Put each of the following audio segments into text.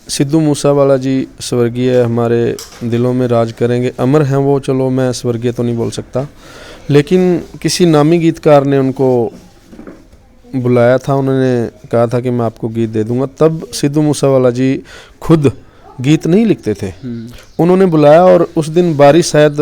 सिद्धू मूसावाला जी स्वर्गीय हमारे दिलों में राज करेंगे, अमर हैं वो। चलो मैं स्वर्गीय तो नहीं बोल सकता, लेकिन किसी नामी गीतकार ने उनको बुलाया था, उन्होंने कहा था कि मैं आपको गीत दे दूंगा। तब सिद्धू मूसावाला जी खुद गीत नहीं लिखते थे, उन्होंने बुलाया। और उस दिन बारिश, शायद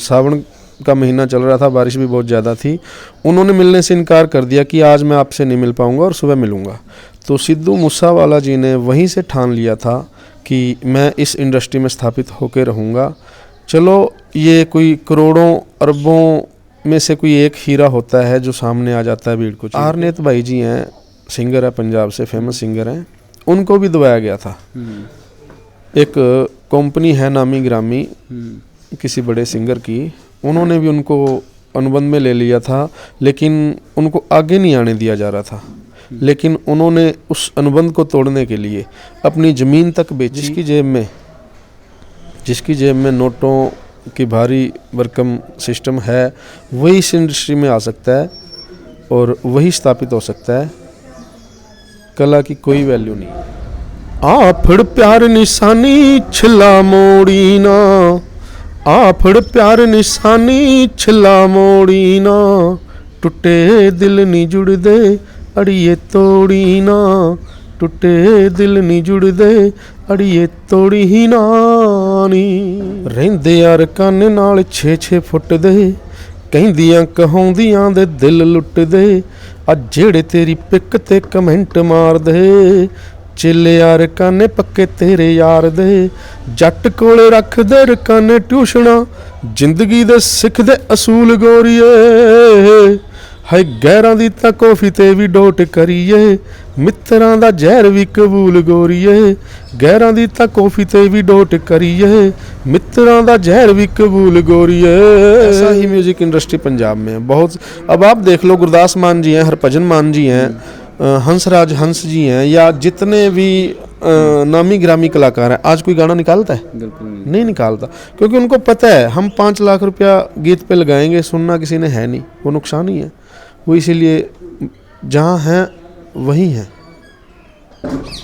सावन का महीना चल रहा था, बारिश भी बहुत ज़्यादा थी। उन्होंने मिलने से इनकार कर दिया कि आज मैं आपसे नहीं मिल पाऊंगा और सुबह मिलूंगा। तो सिद्धू मूसावाला जी ने वहीं से ठान लिया था कि मैं इस इंडस्ट्री में स्थापित होकर रहूँगा। चलो, ये कोई करोड़ों अरबों में से कोई एक हीरा होता है जो सामने आ जाता है भीड़ को। आरनेत भाई जी हैं, सिंगर है, पंजाब से फेमस सिंगर हैं, उनको भी दबाया गया था। एक कंपनी है नामी ग्रामी किसी बड़े सिंगर की, उन्होंने भी उनको अनुबंध में ले लिया था, लेकिन उनको आगे नहीं आने दिया जा रहा था। लेकिन उन्होंने उस अनुबंध को तोड़ने के लिए अपनी ज़मीन तक बेची। जिसकी जेब में नोटों की भारी भरकम सिस्टम है, वही इस इंडस्ट्री में आ सकता है और वही स्थापित हो सकता है। कला की कोई वैल्यू नहीं। आफड़ प्यार निशानी छिला मोड़ी ना, आफड़ प्यार निशानी छिला मोड़ी ना, टुटे दिल नहीं जुड़दे अड़िए तोड़ी ना, टुटे दिल नहीं जुड़दे अड़िए तोड़ी ही नानी। ਰਹਿੰਦੇ यार ਕੰਨ ਨਾਲ 6-6 ਫੁੱਟ ਦੇ, ਕਹਿੰਦੀਆਂ ਕਹਾਉਂਦੀਆਂ ਦੇ ਦਿਲ ਲੁੱਟਦੇ, ਆ ਜਿਹੜੇ ਤੇਰੀ ਪਿੱਕ ਤੇ ਕਮੈਂਟ ਮਾਰਦੇ, ਚੇਲੇ ਯਾਰ ਕਾਨੇ ਪੱਕੇ ਤੇਰੇ ਯਾਰ ਦੇ, ਜੱਟ ਕੋਲੇ ਰੱਖਦੇ ਰਕਾਨੇ ਟਿਊਸ਼ਨਾਂ, ਜ਼ਿੰਦਗੀ ਦੇ ਸਿੱਖਦੇ ਅਸੂਲ ਗੋਰੀਏ, ਹਾਏ ਗੈਰਾਂ ਦੀ ਤਾਂ ਕੌਫੀ ਤੇ ਵੀ ਡੋਟ ਕਰੀਏ, ਮਿੱਤਰਾਂ ਦਾ ਜ਼ਹਿਰ ਵੀ ਕਬੂਲ ਗੋਰੀਏ, ਗੈਰਾਂ ਦੀ ਤਾਂ कॉफ़ी ते भी डोट करिए, मित्रों दा जहर भी कबूल गोरिए। ऐसा ही म्यूजिक इंडस्ट्री पंजाब में बहुत। अब आप देख लो, गुरदास मान जी हैं, हरभजन मान जी हैं, हंसराज हंस जी हैं, या जितने भी नामी ग्रामी कलाकार हैं, आज कोई गाना निकालता है? बिल्कुल नहीं निकालता, क्योंकि उनको पता है हम 5 लाख रुपया गीत पे लगाएंगे, सुनना किसी ने है नहीं, वो नुकसान ही है। वो इसीलिए जहाँ हैं वही हैं,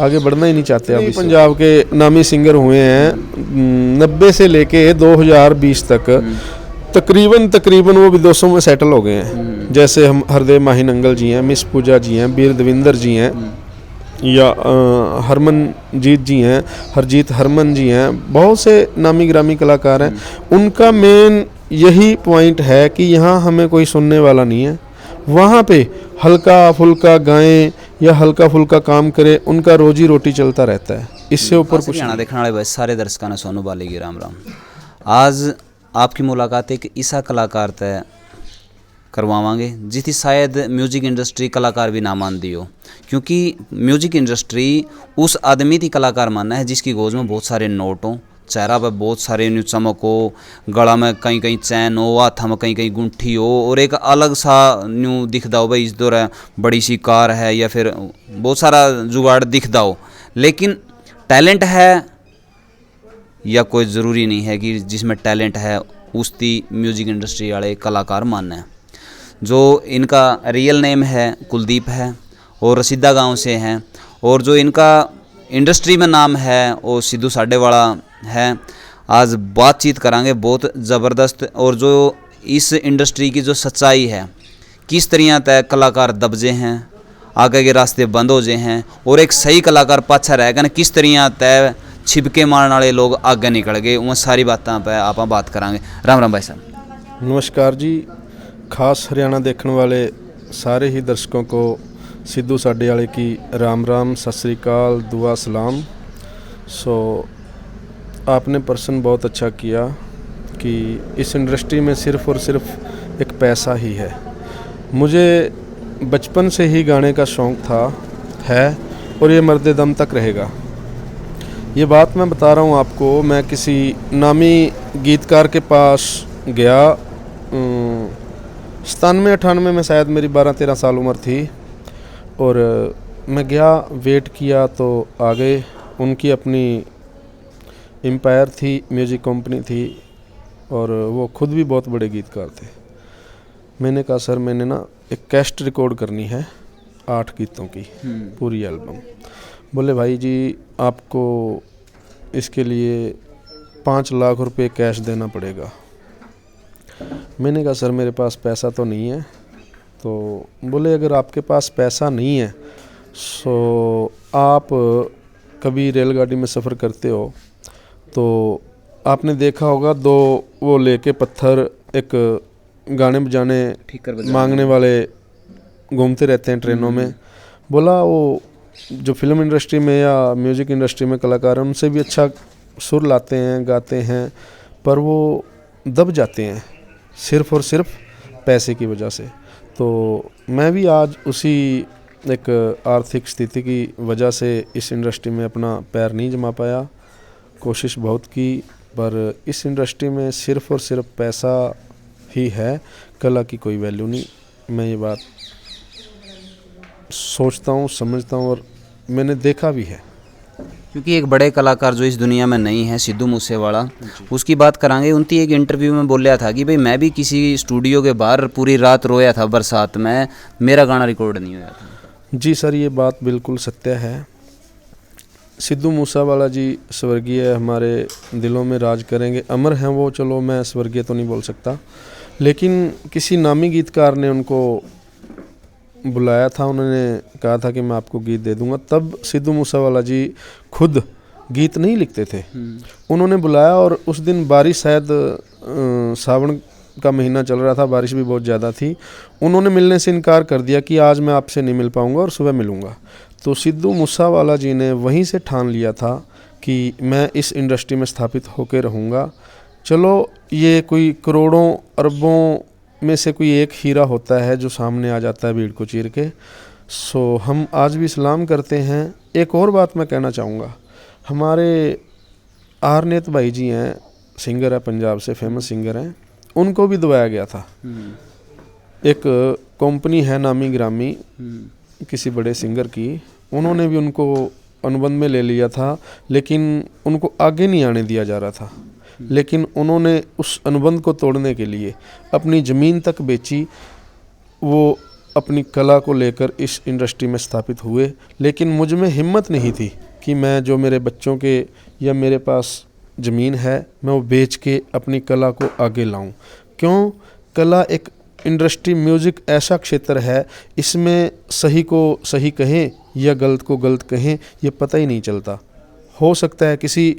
आगे बढ़ना ही नहीं चाहते। अब पंजाब के नामी सिंगर हुए हैं 90 से लेके 2020 तक, तकरीबन वो विदेशों में सेटल हो गए हैं। जैसे हम हरदेव माही नंगल जी हैं, मिस पूजा जी हैं, बीर दविंदर जी हैं, या हरमनजीत जी हैं, हरजीत हरमन जी हैं, बहुत से नामी ग्रामी कलाकार हैं। उनका मेन यही पॉइंट है कि यहाँ हमें कोई सुनने वाला नहीं है, वहाँ पे हल्का फुल्का गाएं या हल्का फुल्का काम करे, उनका रोजी रोटी चलता रहता है, इससे ऊपर कुछ नहीं। देखने वाले सारे दर्शकों ने सोनू बाली की राम राम। आज आपकी मुलाकात एक ऐसा कलाकार तय करवावांगे जिसकी शायद म्यूजिक इंडस्ट्री कलाकार भी ना मानती हो, क्योंकि म्यूजिक इंडस्ट्री उस आदमी की कलाकार मानना है जिसकी गोद में बहुत सारे नोट हों, चेहरा पर बहुत सारे न्यू चमक हो, गला में कहीं कहीं चैन हो, हाथ में कहीं कहीं गुंठी हो, और एक अलग सा न्यू दिखता हो भाई इस दौर बड़ी सी कार है, या फिर बहुत सारा जुगाड़ दिखता हो। लेकिन टैलेंट है या कोई ज़रूरी नहीं है कि जिसमें टैलेंट है उसकी म्यूजिक इंडस्ट्री वाले कलाकार मानना है। जो इनका रियल नेम है कुलदीप है और रसीदा गांव से हैं, और जो इनका इंडस्ट्री में नाम है वो सिद्धू साडेवाला है। आज बातचीत करांगे बहुत ज़बरदस्त, और जो इस इंडस्ट्री की जो सच्चाई है, किस तरह तय कलाकार दबजे हैं, आगे के रास्ते बंद हो जाए हैं, और एक सही कलाकार पाछा रह गए, किस तरह तय छिपके मारने वाले लोग आगे निकल गए, वह सारी बातों पर आप बात करांगे। राम राम भाई साहब। नमस्कार जी। खास हरियाणा देखने वाले सारे ही दर्शकों को सिद्धू साडेवाले की राम राम, सत श्री अकाल, दुआ सलाम। आपने प्रश्न बहुत अच्छा किया कि इस इंडस्ट्री में सिर्फ़ और सिर्फ एक पैसा ही है। मुझे बचपन से ही गाने का शौक़ था, है, और ये मर्दे दम तक रहेगा। ये बात मैं बता रहा हूँ आपको। मैं किसी नामी गीतकार के पास गया 97-98 में, शायद मेरी 12-13 साल उम्र थी, और मैं गया, वेट किया तो आ गए। उनकी अपनी एम्पायर थी, म्यूज़िक कंपनी थी, और वो खुद भी बहुत बड़े गीतकार थे। मैंने कहा सर, मैंने ना एक कैसेट रिकॉर्ड करनी है 8 गीतों की पूरी एल्बम। बोले भाई जी आपको इसके लिए 5 लाख रुपए कैश देना पड़ेगा। मैंने कहा सर मेरे पास पैसा तो नहीं है। तो बोले अगर आपके पास पैसा नहीं है सो आप कभी रेलगाड़ी में सफ़र करते हो तो आपने देखा होगा 2 वो लेके पत्थर एक गाने बजाने मांगने वाले घूमते रहते हैं ट्रेनों में। बोला वो जो फिल्म इंडस्ट्री में या म्यूज़िक इंडस्ट्री में कलाकार हैं उनसे भी अच्छा सुर लाते हैं गाते हैं, पर वो दब जाते हैं सिर्फ़ और सिर्फ पैसे की वजह से। तो मैं भी आज उसी एक आर्थिक स्थिति की वजह से इस इंडस्ट्री में अपना पैर नहीं जमा पाया। कोशिश बहुत की पर इस इंडस्ट्री में सिर्फ़ और सिर्फ पैसा ही है, कला की कोई वैल्यू नहीं। मैं ये बात सोचता हूँ, समझता हूँ और मैंने देखा भी है। क्योंकि एक बड़े कलाकार जो इस दुनिया में नहीं है, सिद्धू मूसेवाला, उसकी बात करांगे। उनकी एक इंटरव्यू में बोल रहा था कि भाई मैं भी किसी स्टूडियो के बाहर पूरी रात रोया था बरसात में, मेरा गाना रिकॉर्ड नहीं हुआ था। जी सर ये बात बिल्कुल सत्य है। सिद्धू मूसेवाला जी स्वर्गीय हमारे दिलों में राज करेंगे, अमर हैं वो। चलो मैं स्वर्गीय तो नहीं बोल सकता, लेकिन किसी नामी गीतकार ने उनको बुलाया था, उन्होंने कहा था कि मैं आपको गीत दे दूंगा। तब सिद्धू मूसेवाला जी खुद गीत नहीं लिखते थे, उन्होंने बुलाया और उस दिन बारिश शायद सावन का महीना चल रहा था, बारिश भी बहुत ज़्यादा थी। उन्होंने मिलने से इनकार कर दिया कि आज मैं आपसे नहीं मिल पाऊंगा और सुबह मिलूंगा। तो सिद्धू मूसेवाला जी ने वहीं से ठान लिया था कि मैं इस इंडस्ट्री में स्थापित होकर रहूँगा। चलो ये कोई करोड़ों अरबों में से कोई एक हीरा होता है जो सामने आ जाता है भीड़ को चीर के। सो हम आज भी सलाम करते हैं। एक और बात मैं कहना चाहूँगा, हमारे आरनेत भाई जी हैं, सिंगर है, पंजाब से फेमस सिंगर हैं, उनको भी दबाया गया था। एक कंपनी है नामी ग्रामी किसी बड़े सिंगर की, उन्होंने भी उनको अनुबंध में ले लिया था, लेकिन उनको आगे नहीं आने दिया जा रहा था। लेकिन उन्होंने उस अनुबंध को तोड़ने के लिए अपनी ज़मीन तक बेची। वो अपनी कला को लेकर इस इंडस्ट्री में स्थापित हुए, लेकिन मुझ में हिम्मत नहीं थी कि मैं जो मेरे बच्चों के या मेरे पास ज़मीन है मैं वो बेच के अपनी कला को आगे लाऊं। क्यों? कला एक इंडस्ट्री, म्यूज़िक ऐसा क्षेत्र है, इसमें सही को सही कहें या गलत को गलत कहें ये पता ही नहीं चलता। हो सकता है किसी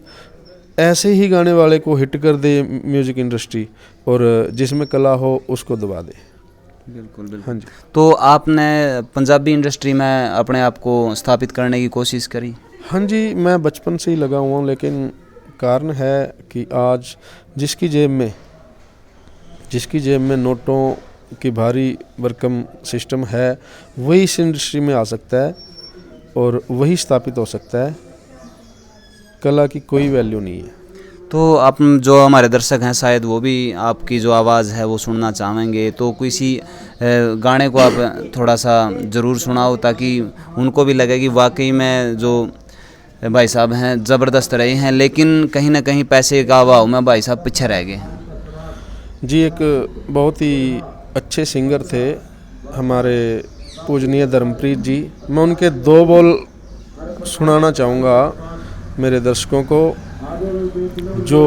ऐसे ही गाने वाले को हिट कर दे म्यूज़िक इंडस्ट्री और जिसमें कला हो उसको दबा दे। बिल्कुल बिल्कुल। हाँ जी। तो आपने पंजाबी इंडस्ट्री में अपने आप को स्थापित करने की कोशिश करी? हाँ जी, मैं बचपन से ही लगा हुआ हूँ, लेकिन कारण है कि आज जिसकी जेब में नोटों की भारी भरकम सिस्टम है वही इस इंडस्ट्री में आ सकता है और वही स्थापित हो सकता है। कला की कोई वैल्यू नहीं है। तो आप जो हमारे दर्शक हैं शायद वो भी आपकी जो आवाज़ है वो सुनना चाहेंगे, तो किसी गाने को आप थोड़ा सा ज़रूर सुनाओ ताकि उनको भी लगे कि वाकई में जो भाई साहब हैं ज़बरदस्त रहे हैं, लेकिन कहीं ना कहीं पैसे का अभाव में भाई साहब पीछे रह गए। जी, एक बहुत ही अच्छे सिंगर थे हमारे पूजनीय धर्मप्रीत जी। मैं उनके 2 बोल सुनाना चाहूँगा मेरे दर्शकों को, जो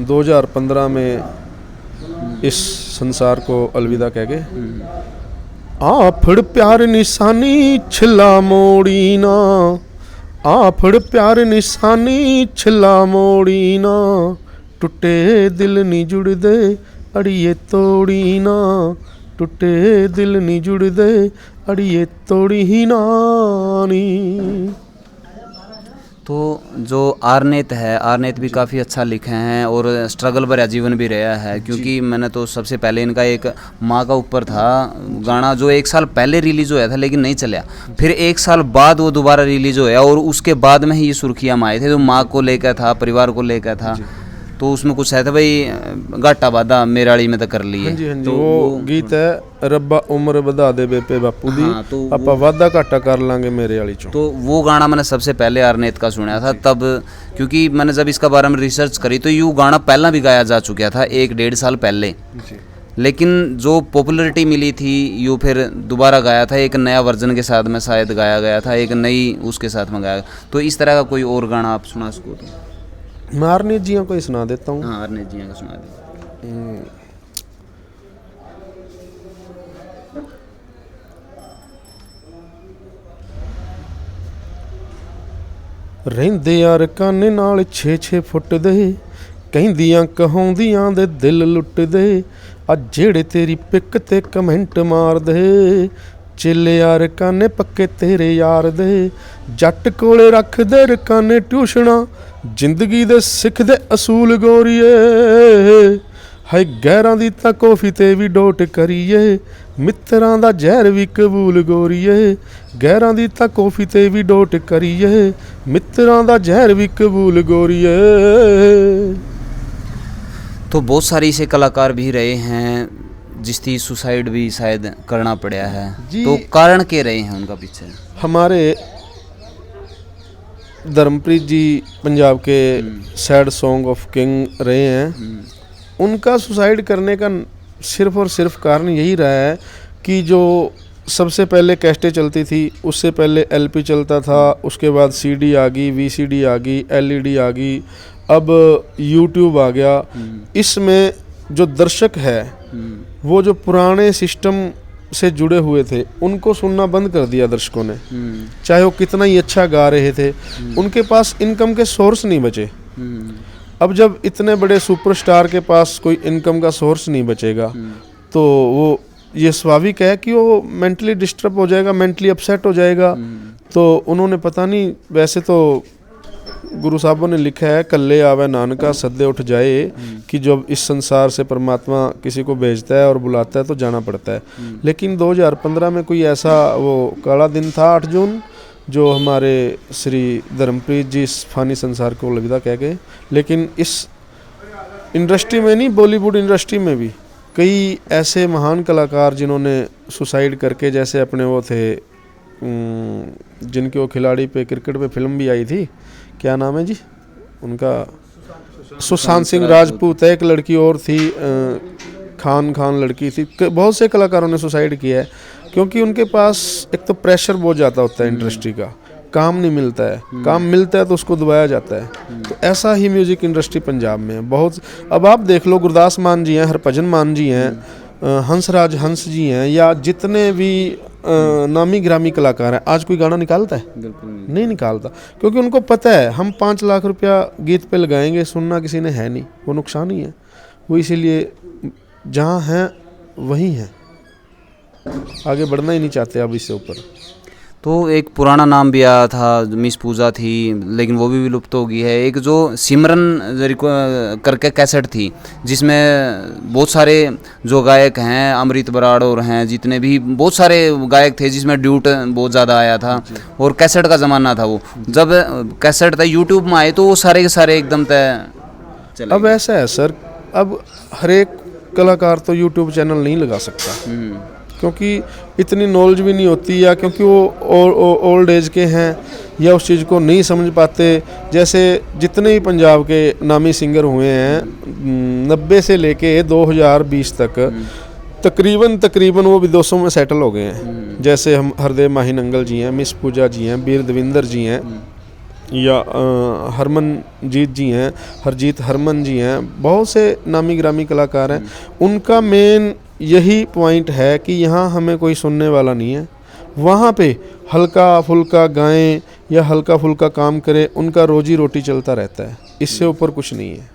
2015 में इस संसार को अलविदा कह गए। आफड़ प्यार निशानी छिला मोड़ी ना, आफड़ प्यार निशानी छिला मोड़ी ना, टूटे दिल नी जुड़ दे अड़िए तोड़ी ना, टूटे दिल नी जुड़ दे अड़िए तोड़ी ही नानी। तो जो आरनेत है, आरनेत भी काफ़ी अच्छा लिखे हैं और स्ट्रगल भरा जीवन भी रहा है, क्योंकि मैंने तो सबसे पहले इनका एक माँ का ऊपर था गाना जो 1 साल पहले रिलीज़ हुआ था लेकिन नहीं चला, फिर 1 साल बाद वो दोबारा रिलीज़ हुआ और उसके बाद में ही ये सुर्खियाँ में आए थे। जो माँ को लेकर था, परिवार को लेकर था, तो उसमें कुछ है था भाई घाटा वादा मेराड़ी में तो कर लिए। हाँ जी, हाँ जी। तो वो गीत है रब्बा उम्र बधा दे बेपे बापू दी, हाँ, तो आपा वादा घाटा कर लांगे मेरे वाली चो। तो वो गाना मैंने सबसे पहले आरनेत का सुना था तब, क्योंकि मैंने जब इसका बारे में रिसर्च करी तो यूँ गाना पहला भी गाया जा चुका था 1-1.5 साल पहले। लेकिन जो पॉपुलैरिटी मिली थी यूँ फिर दोबारा गाया था, एक नया वर्जन के साथ में शायद गाया गया था, एक नई उसके साथ में गाया। तो इस तरह का कोई और गाना आप सुना सको तो? मैं आरनेत जी को ही सुना देता हूँ। हाँ, अरनेत जी का सुना दे। ਰਹਿੰਦੇ ਯਾਰ ਕਾਨੇ ਨਾਲ 6-6 ਫੁੱਟ ਦੇ, ਕਹਿੰਦੀਆਂ ਕਹਾਉਂਦੀਆਂ ਦੇ ਦਿਲ ਲੁੱਟਦੇ, ਆ ਜਿਹੜੇ ਤੇਰੀ ਪਿੱਕ ਤੇ ਕਮੈਂਟ ਮਾਰਦੇ, ਚੇਲੇ ਯਾਰ ਕਾਨੇ ਪੱਕੇ ਤੇਰੇ ਯਾਰ ਦੇ, ਜੱਟ ਕੋਲੇ ਰੱਖਦੇ ਰਕਾਨੇ ਟਿਊਸ਼ਨਾਂ, ਜ਼ਿੰਦਗੀ ਦੇ ਸਿੱਖਦੇ ਅਸੂਲ ਗੋਰੀਏ, ਹਾਏ ਗੈਰਾਂ ਦੀ ਤਾਂ ਕੌਫੀ ਤੇ ਵੀ ਡੋਟ ਕਰੀਏ, ਮਿੱਤਰਾਂ ਦਾ ਜ਼ਹਿਰ ਵੀ ਕਬੂਲ ਗੋਰੀਏ, ਗੈਰਾਂ ਦੀ ਤਾਂ ਕੌਫੀ ਤੇ ਵੀ ਡੋਟ ਕਰੀਏ, ਮਿੱਤਰਾਂ ਦਾ ਜ਼ਹਿਰ ਵੀ ਕਬੂਲ ਗੋਰੀਏ। तो बहुत सारे ऐसे कलाकार भी रहे हैं जिसकी सुसाइड भी शायद करना पड़ा है, जी। तो कारण क्या रहे हैं उनका पीछे? हमारे धर्मप्रीत जी पंजाब के सैड सॉन्ग ऑफ किंग रहे हैं। उनका सुसाइड करने का सिर्फ और सिर्फ कारण यही रहा है कि जो सबसे पहले कैसेटें चलती थी, उससे पहले एलपी चलता था, उसके बाद सीडी आ गई, वीसीडी आ गई, एलईडी आ गई, अब यूट्यूब आ गया। इसमें जो दर्शक है वो जो पुराने सिस्टम से जुड़े हुए थे उनको सुनना बंद कर दिया दर्शकों ने, चाहे वो कितना ही अच्छा गा रहे थे, उनके पास इनकम के सोर्स नहीं बचे। अब जब इतने बड़े सुपरस्टार के पास कोई इनकम का सोर्स नहीं बचेगा तो वो ये स्वाभाविक है कि वो मेंटली डिस्टर्ब हो जाएगा, मेंटली अपसेट हो जाएगा। तो उन्होंने पता नहीं, वैसे तो गुरु साहबों ने लिखा है कल्ले आवे नानका सद्दे उठ जाए, कि जब इस संसार से परमात्मा किसी को भेजता है और बुलाता है तो जाना पड़ता है। लेकिन 2015 में कोई ऐसा वो काला दिन था 8 जून, जो हमारे श्री धर्मप्रीत जी इस फानी संसार को अलविदा कह गए। लेकिन इस इंडस्ट्री में नहीं, बॉलीवुड इंडस्ट्री में भी कई ऐसे महान कलाकार जिन्होंने सुसाइड करके, जैसे अपने वो थे जिनके वो खिलाड़ी पे क्रिकेट पे फिल्म भी आई थी, क्या नाम है जी उनका, सुशांत सिंह राजपूत है, एक लड़की और थी खान लड़की थी। बहुत से कलाकारों ने सुसाइड किया है क्योंकि उनके पास एक तो प्रेशर बहुत ज़्यादा होता है इंडस्ट्री का, काम नहीं मिलता है, काम मिलता है तो उसको दबाया जाता है। तो ऐसा ही म्यूज़िक इंडस्ट्री पंजाब में है बहुत। अब आप देख लो, गुरदास मान जी हैं, हरभजन मान जी हैं, हंसराज हंस जी हैं, या जितने भी नामी ग्रामी कलाकार हैं, आज कोई गाना निकालता है? बिल्कुल नहीं निकालता, क्योंकि उनको पता है हम 5 लाख रुपया गीत पे लगाएंगे, सुनना किसी ने है नहीं, वो नुकसान ही है। वो इसीलिए जहाँ हैं वहीं हैं, आगे बढ़ना ही नहीं चाहते अब इससे ऊपर। तो एक पुराना नाम भी आया था, मिस पूजा थी, लेकिन वो भी विलुप्त हो गई है। एक जो सिमरन करके कैसेट थी जिसमें बहुत सारे जो गायक हैं, अमृत बराड़ और हैं, जितने भी बहुत सारे गायक थे, जिसमें ड्यूट बहुत ज़्यादा आया था और कैसेट का ज़माना था वो। जब कैसेट था यूट्यूब में आए तो वो सारे के सारे एकदम तय चले। अब ऐसा है सर, अब हर एक कलाकार तो यूट्यूब चैनल नहीं लगा सकता क्योंकि इतनी नॉलेज भी नहीं होती, या क्योंकि वो ओल्ड एज के हैं, या उस चीज़ को नहीं समझ पाते। जैसे जितने भी पंजाब के नामी सिंगर हुए हैं 90 से लेके 2020 तक तकरीबन वो भी 200 में सेटल हो गए हैं। जैसे हम हरदेव माही नंगल जी हैं, मिस पूजा जी हैं, बीर दविंदर जी हैं, या हरमनजीत जी हैं, हरजीत हरमन जी हैं, बहुत से नामी ग्रामी कलाकार हैं। उनका मेन यही पॉइंट है कि यहाँ हमें कोई सुनने वाला नहीं है, वहाँ पे हल्का फुल्का गाएं या हल्का फुल्का काम करें, उनका रोजी रोटी चलता रहता है, इससे ऊपर कुछ नहीं है।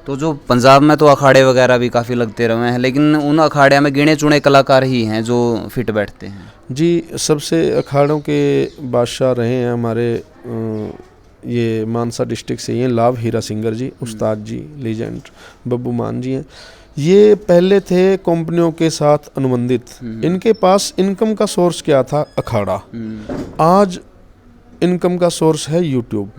तो जो पंजाब में तो अखाड़े वगैरह भी काफ़ी लगते रहे हैं, लेकिन उन अखाड़े में गिने चुने कलाकार ही हैं जो फिट बैठते हैं। जी, सबसे अखाड़ों के बादशाह रहे हैं हमारे ये मानसा डिस्ट्रिक्ट से ही हैं, लाभ हीरा सिंगर जी, उस्ताद जी, लीजेंड बब्बू मान जी हैं। ये पहले थे कंपनियों के साथ अनुबंधित, इनके पास इनकम का सोर्स क्या था? अखाड़ा। आज इनकम का सोर्स है यूट्यूब।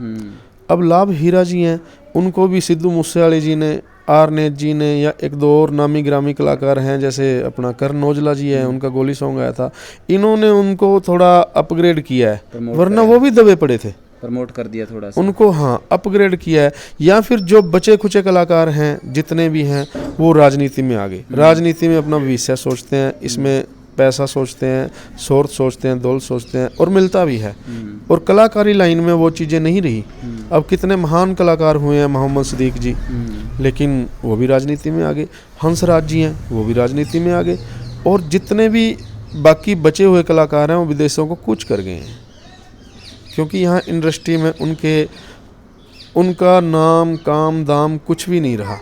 अब लाभ हीरा जी हैं, उनको भी सिद्धू मूसेवाले जी ने, आरनेत जी ने, या एक दो और नामी ग्रामी कलाकार हैं, जैसे अपना करण औजला जी है, उनका गोली सॉन्ग आया था, इन्होंने उनको थोड़ा अपग्रेड किया है, वरना वो भी दबे पड़े थे। प्रमोट कर दिया थोड़ा सा। उनको हाँ अपग्रेड किया है। या फिर जो बचे खुचे कलाकार हैं जितने भी हैं वो राजनीति में आ गए, राजनीति में अपना भविष्य सोचते हैं, इसमें पैसा सोचते हैं, शोहरत सोचते हैं, दौलत सोचते हैं, और मिलता भी है। और कलाकारी लाइन में वो चीज़ें नहीं रही। अब कितने महान कलाकार हुए हैं, मोहम्मद सिद्दीक जी, लेकिन वो भी राजनीति में आ गए। हंसराज जी हैं, वो भी राजनीति में आ गए। और जितने भी बाकी बचे हुए कलाकार हैं वो विदेशों को कूच कर गए हैं, क्योंकि यहाँ इंडस्ट्री में उनका नाम काम दाम कुछ भी नहीं रहा।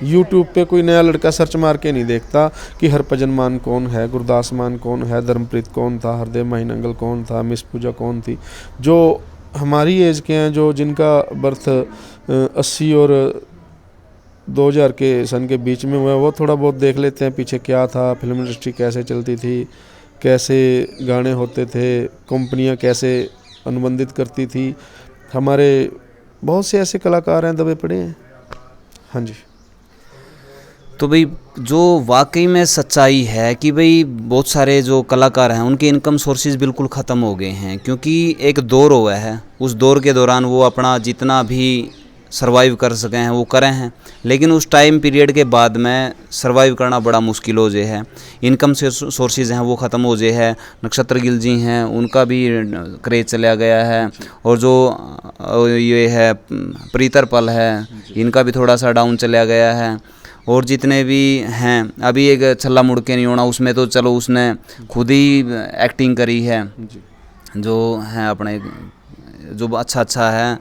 यूट्यूब पे कोई नया लड़का सर्च मार के नहीं देखता कि हरभजन मान कौन है, गुरदास मान कौन है, धर्मप्रीत कौन था, हरदेव माहीनंगल कौन था, मिस पूजा कौन थी। जो हमारी एज के हैं, जो जिनका बर्थ 80 और 2000 के सन के बीच में हुआ, वो थोड़ा बहुत देख लेते हैं पीछे क्या था, फिल्म इंडस्ट्री कैसे चलती थी, कैसे गाने होते थे, कंपनियां कैसे अनुबंधित करती थी। हमारे बहुत से ऐसे कलाकार हैं दबे पड़े हैं। हाँ जी। तो भाई जो वाकई में सच्चाई है कि भाई बहुत सारे जो कलाकार हैं उनके इनकम सोर्सेज बिल्कुल ख़त्म हो गए हैं, क्योंकि एक दौर हुआ है, उस दौर के दौरान वो अपना जितना भी सर्वाइव कर सके हैं वो करें हैं, लेकिन उस टाइम पीरियड के बाद में सर्वाइव करना बड़ा मुश्किल हो जाए है। इनकम से सोर्सेज हैं वो ख़त्म हो जाए है। नक्षत्र गिल जी हैं, उनका भी क्रेज चला गया है, और जो ये है प्रीतर पल है, इनका भी थोड़ा सा डाउन चला गया है। और जितने भी हैं, अभी एक छल्ला मुड़ के नहीं होना, उसमें तो चलो उसने खुद ही एक्टिंग करी है, जो है अपने जो अच्छा है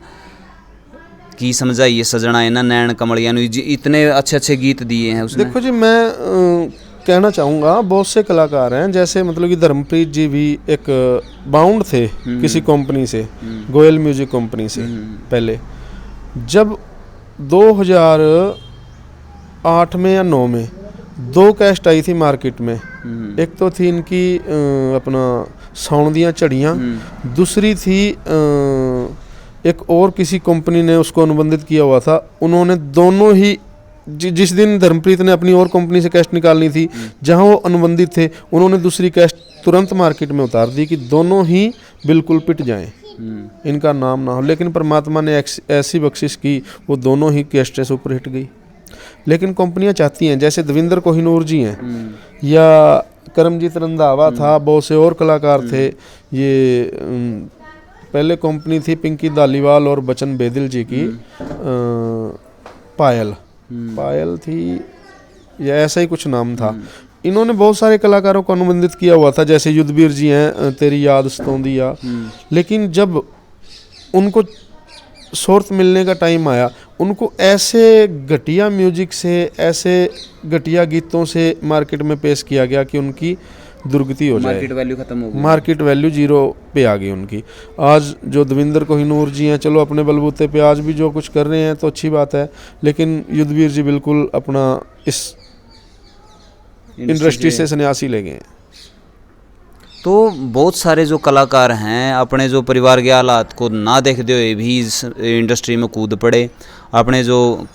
कि समझाइए सजना है ना, नैन कमलिया ने इतने अच्छे गीत दिए हैं उसने। देखो जी, मैं कहना चाहूँगा बहुत से कलाकार हैं, जैसे मतलब कि धर्मप्रीत जी भी एक बाउंड थे किसी कंपनी से, गोयल म्यूजिक कंपनी से। पहले जब 2008 में या 9 में 2 कैस्ट आई थी मार्केट में, एक तो थी इनकी अपना सौंदियाँ चढ़ियाँ, दूसरी थी एक और किसी कंपनी ने उसको अनुबंधित किया हुआ था। उन्होंने दोनों ही जिस दिन धर्मप्रीत ने अपनी और कंपनी से कैस्ट निकालनी थी, जहां वो अनुबंधित थे, उन्होंने दूसरी कैस्ट तुरंत मार्केट में उतार दी कि दोनों ही बिल्कुल पिट जाएं, इनका नाम ना हो। लेकिन परमात्मा ने ऐसी बख्शिश की, वो दोनों ही कैस्टें सुपर हिट गई। लेकिन कंपनियां चाहती हैं, जैसे देवेंद्र कोहिनूर जी हैं, या करमजीत रंधावा था, बहुत से और कलाकार थे। ये पहले कंपनी थी पिंकी धालीवाल और बचन बेदिल जी की, पायल थी या ऐसा ही कुछ नाम था। इन्होंने बहुत सारे कलाकारों को अनुबंधित किया हुआ था, जैसे युद्धवीर जी हैं, तेरी याद सतोंदिया। लेकिन जब उनको शोहरत मिलने का टाइम आया, उनको ऐसे घटिया म्यूजिक से, ऐसे घटिया गीतों से मार्केट में पेश किया गया कि उनकी दुर्गति हो जाए, मार्केट वैल्यू खत्म हो गई, मार्केट वैल्यू 0 पे आ गई उनकी। आज जो देवेंद्र कोहिनूर जी हैं, चलो अपने बलबूते पे आज भी जो कुछ कर रहे हैं तो अच्छी बात है, लेकिन युद्धवीर जी बिल्कुल अपना इस इंडस्ट्री से सन्यासी ले गए हैं। तो बहुत सारे जो कलाकार हैं अपने जो परिवार के हालात को ना देखते हुए भी इस इंडस्ट्री में कूद पड़े। अपने जो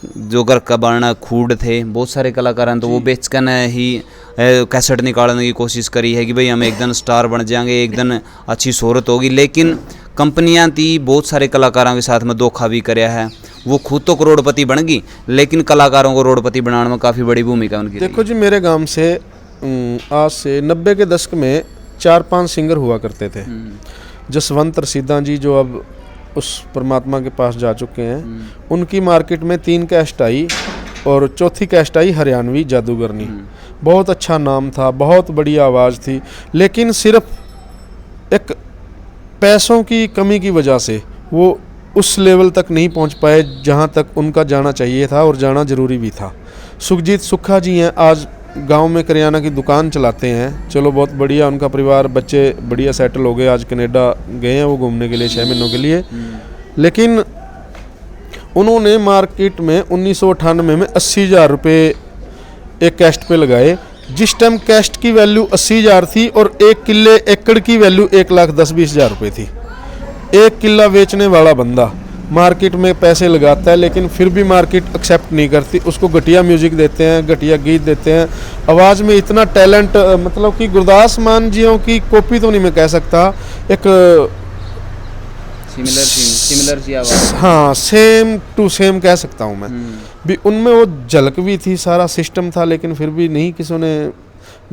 घर का बारना खूड थे, बहुत सारे कलाकार हैं तो वो बेच कर ही कैसेट निकालने की कोशिश करी है कि भाई हम एक दिन स्टार बन जाएंगे, एक दिन अच्छी शोहरत होगी। लेकिन कंपनियां थी, बहुत सारे कलाकारों के साथ में धोखा भी कराया है। वो खुद तो करोड़पति बन गई, लेकिन कलाकारों को करोड़पति बनाने में काफ़ी बड़ी भूमिका उनकी। देखो जी, मेरे गांव से आज से 90 के दशक में 4-5 सिंगर हुआ करते थे। जसवंत रसीदा जी जो अब उस परमात्मा के पास जा चुके हैं, उनकी मार्केट में 3 कैस्ट आई और चौथी कैस्ट आई हरियाणवी जादूगरनी। बहुत अच्छा नाम था, बहुत बड़ी आवाज़ थी, लेकिन सिर्फ एक पैसों की कमी की वजह से वो उस लेवल तक नहीं पहुंच पाए जहां तक उनका जाना चाहिए था, और जाना ज़रूरी भी था। सुखजीत सुक्खा जी हैं, आज गांव में करियाना की दुकान चलाते हैं। चलो बहुत बढ़िया, उनका परिवार, बच्चे बढ़िया सेटल हो गए, आज कनाडा गए हैं वो घूमने के लिए 6 महीनों के लिए। लेकिन उन्होंने मार्केट में 1998 में 80,000 रुपये एक कैस्ट पे लगाए, जिस टाइम कैस्ट की वैल्यू 80,000 थी और 1 किले एकड़ की वैल्यू 1,10,20,000 रुपये थी। 1 किला बेचने वाला बंदा मार्केट में पैसे लगाता है, लेकिन फिर भी मार्केट एक्सेप्ट नहीं करती, उसको घटिया म्यूजिक देते हैं, घटिया गीत देते हैं। आवाज़ में इतना टैलेंट, मतलब कि गुरदास मान जियों की कॉपी तो नहीं मैं कह सकता, एक सिमिलर सी आवाज़। हाँ, सेम टू सेम कह सकता हूँ मैं भी। उनमें वो झलक भी थी, सारा सिस्टम था, लेकिन फिर भी नहीं, किसी ने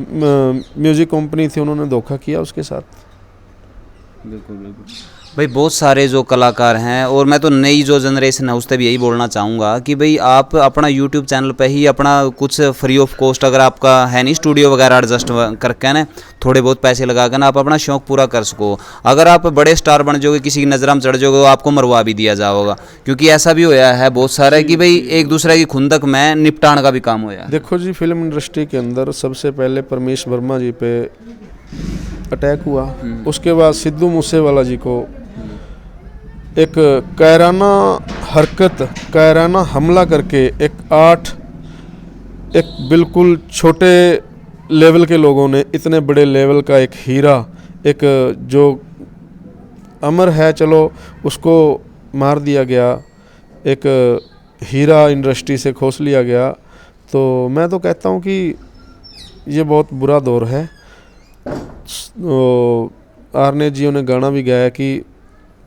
म्यूज़िक कंपनी थी, उन्होंने धोखा किया उसके साथ। बिल्कुल बिल्कुल भाई, बहुत सारे जो कलाकार हैं, और मैं तो नई जो जनरेशन है उससे भी यही बोलना चाहूँगा कि भाई आप अपना यूट्यूब चैनल पे ही अपना कुछ फ्री ऑफ कॉस्ट, अगर आपका है नहीं स्टूडियो वगैरह एडजस्ट करके ना, थोड़े बहुत पैसे लगा कर ना आप अपना शौक़ पूरा कर सको। अगर आप बड़े स्टार बन जाओगे, किसी की नज़र में चढ़ जाओगे, तो आपको मरवा भी दिया जाएगा, क्योंकि ऐसा भी होया है बहुत सारा कि भाई एक दूसरे की खुंदक में निपटान का भी काम होया। देखो जी, फिल्म इंडस्ट्री के अंदर सबसे पहले परमेश वर्मा जी पे अटैक हुआ, उसके बाद सिद्धू मूसेवाला जी को एक कायराना हरकत, कायराना हमला करके एक बिल्कुल छोटे लेवल के लोगों ने इतने बड़े लेवल का एक हीरा, एक जो अमर है, चलो उसको मार दिया गया, एक हीरा इंडस्ट्री से खोस लिया गया। तो मैं तो कहता हूँ कि ये बहुत बुरा दौर है। आर्ने जियो ने गाना भी गाया कि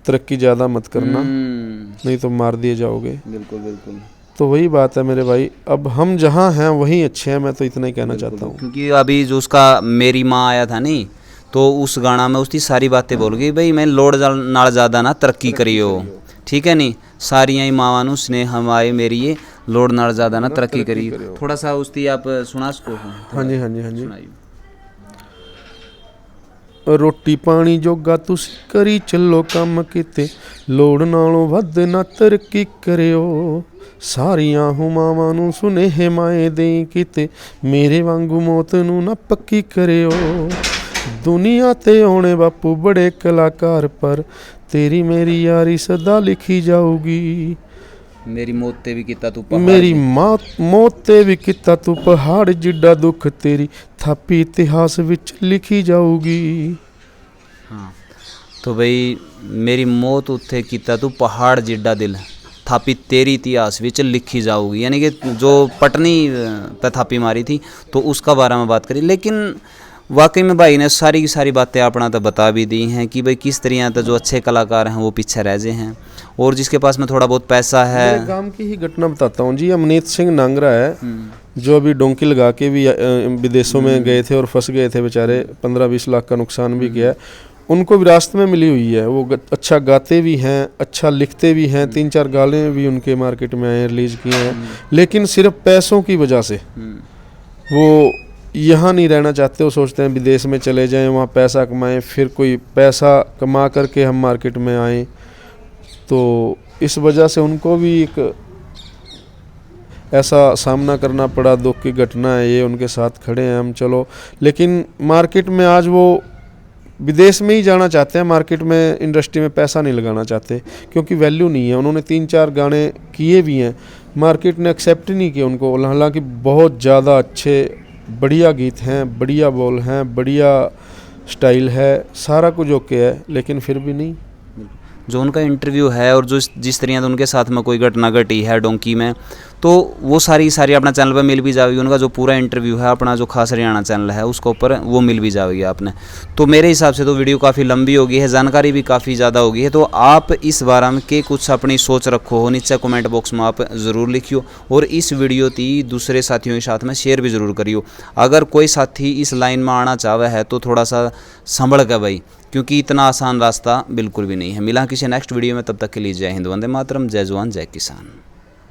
तरक्की ज़्यादा मत करना, नहीं तो मार दिए जाओगे। बिल्कुल बिल्कुल। तो वही बात है मेरे भाई, अब हम जहाँ हैं वहीं अच्छे हैं, मैं तो इतना ही कहना चाहता हूँ। क्योंकि अभी जो उसका मेरी माँ आया था नहीं, तो उस गाना में उसकी सारी बातें बोल गई भाई, मैं लोड़ नाल ज़्यादा ना तरक्की करियो, ठीक है नहीं, सारियाँ ही मावां नू स्नेह हमारे मेरी ये लोड़ नाल ज़्यादा ना तरक्की करियो। थोड़ा सा उसकी आप सुना सको? हाँ जी हाँ जी हाँ जी। रोटी पानी जोगा तुसी करी चलो काम किते, लोड़ नालों वध ना तरक्की करियो, सारियां हुमावां नू सुनेहे माए देई किते, मेरे वांगू मौत नू ना पक्की करियो। दुनिया ते आने बापू बड़े कलाकार, पर तेरी मेरी यारी सदा लिखी जाऊगी। मेरी मौत ते भी किता तू पहाड़, मेरी मौत ते भी किता तू पहाड़ जिड्डा दुख, तेरी थापी इतिहास विच लिखी जाऊगी। हाँ, तो भाई मेरी मौत उत्थे किता तू पहाड़ जिड्डा दिल, थापी तेरी इतिहास विच लिखी जाऊगी, यानी कि जो पटनी पे थापी मारी थी तो उसका बारे में बात करी। लेकिन वाकई में भाई ने सारी की सारी बातें अपना तो बता भी दी हैं कि भाई किस तरह तो जो अच्छे कलाकार हैं वो पीछे रह गए हैं, और जिसके पास में थोड़ा बहुत पैसा है। मेरे गांव की ही घटना बताता हूँ जी। अमनीत सिंह नांगरा है, जो अभी डोंकी लगा के भी विदेशों में गए थे और फंस गए थे बेचारे, 15-20 लाख का नुकसान भी किया है। उनको विरासत में मिली हुई है, वो अच्छा गाते भी हैं, अच्छा लिखते भी हैं, 3-4 गाने भी उनके मार्केट में आए, रिलीज़ किए हैं, लेकिन सिर्फ पैसों की वजह से वो यहाँ नहीं रहना चाहते। वो सोचते हैं विदेश में चले जाएं, वहाँ पैसा कमाएं, फिर कोई पैसा कमा करके हम मार्केट में आएँ। तो इस वजह से उनको भी एक ऐसा सामना करना पड़ा, दुख की घटना है ये, उनके साथ खड़े हैं हम, चलो। लेकिन मार्केट में आज वो विदेश में ही जाना चाहते हैं, मार्केट में इंडस्ट्री में पैसा नहीं लगाना चाहते, क्योंकि वैल्यू नहीं है। उन्होंने 3-4 गाने किए भी हैं, मार्केट ने एक्सेप्ट नहीं किया उनको, हालांकि बहुत ज़्यादा अच्छे बढ़िया गीत हैं, बढ़िया बोल हैं, बढ़िया स्टाइल है, सारा कुछ ओके है, लेकिन फिर भी नहीं। जो उनका इंटरव्यू है और जो जिस तरह से उनके साथ में कोई घटना घटी है डोंकी में, तो वो सारी अपना चैनल पर मिल भी जाएगी। उनका जो पूरा इंटरव्यू है अपना जो खास हरियाणा चैनल है उसके ऊपर वो मिल भी जाएगी आपने। तो मेरे हिसाब से तो वीडियो काफ़ी लंबी होगी है, जानकारी भी काफ़ी ज़्यादा होगी है। तो आप इस बारे में के कुछ अपनी सोच रखो हो, नीचे कमेंट बॉक्स में आप ज़रूर लिखियो, और इस वीडियो की दूसरे साथियों के साथ में शेयर भी ज़रूर करियो। अगर कोई साथी इस लाइन में आना चाहे है तो थोड़ा सा संभल कर भाई, क्योंकि इतना आसान रास्ता बिल्कुल भी नहीं है। मिला किसी नेक्स्ट वीडियो में, तब तक के लिए जय हिंद, वंदे मातरम, जय जवान जय किसान।